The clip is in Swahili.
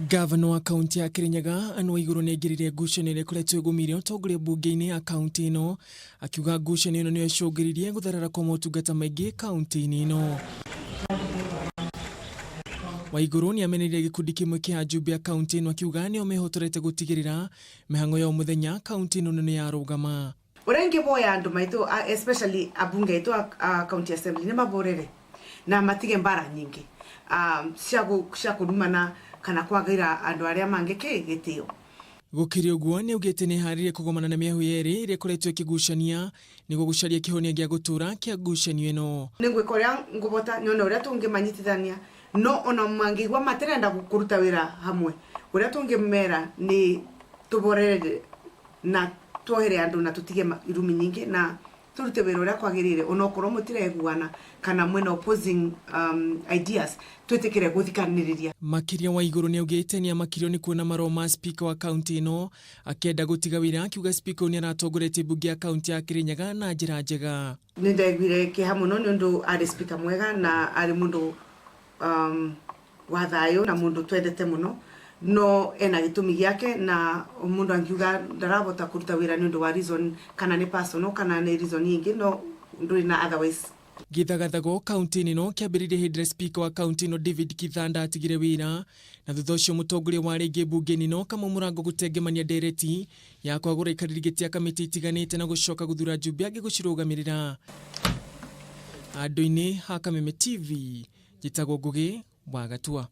Gavana wa kaunti ya Kirinyaga Anne Waiguru negirire ngucanio ikoretwo igumire utongoria bunge-ini ya kaunti ino, akiuga ngucanio ino niyo icungiririe gutharara kwa motungata maingi kaunti-ini ino. Waiguru ni ameneire gikundi kimwe kia Jubia kaunti ino, akiuga nio mehotorete gutigirira mihango ya muthenya kaunti ino ni yarugama. Urengi boya andu maitu especially abunge itu county assembly ni maborere na matige mbara nyingi cia kurumana kana kwagaira andu aria mange gitio. Gukiri uguo ni ugite ni harire kugomana na miahu yeri ire koretwo ikigucania niguo gucaria kihonia gia gutura kia ngucanio ino. Ningwe koria ngubota nyona uria tungimanyitithania no ona mangigwa matirenda kuruta wira hamwe uria tungimera ni tuborere na tuohere andu na tutige irumi nyingi na turute wira uria kwagirire onokorwo mutireguana kana mwena opposing ideas twetekere guthikaniriria. Makiria Waiguru ni augite ni amakirio ni kuona maroma speaker wa county ino akenda gutiga wira, akiuga speaker ni aratongorete bunge ya county ya Kirinyaga na njira njega. Nindaigwire kiha muno ni undu ari speaker mwega na ari mundu wa thayo na mundu twendete muno, no ena gitumi giake na mundu angiuga ndarabota kuruta wira ni undu wa reason kana ni personal kana ni reason nyingi no nduri na otherwise. Githagathago kaunti ino kiambiririe hindire speaker wa kaunti ino David Kithanda atigire wira, na thutha ucio mutongoria wa ringi bunge-ini ino kama murango gutengemania ndereti ya kwagura ikariri gitia kamiti itiganite na gucoka guthura Jubia gigucirugamirira. Andu-ini ha Kameme TV, Gitagwo Ngugi wa Gatua.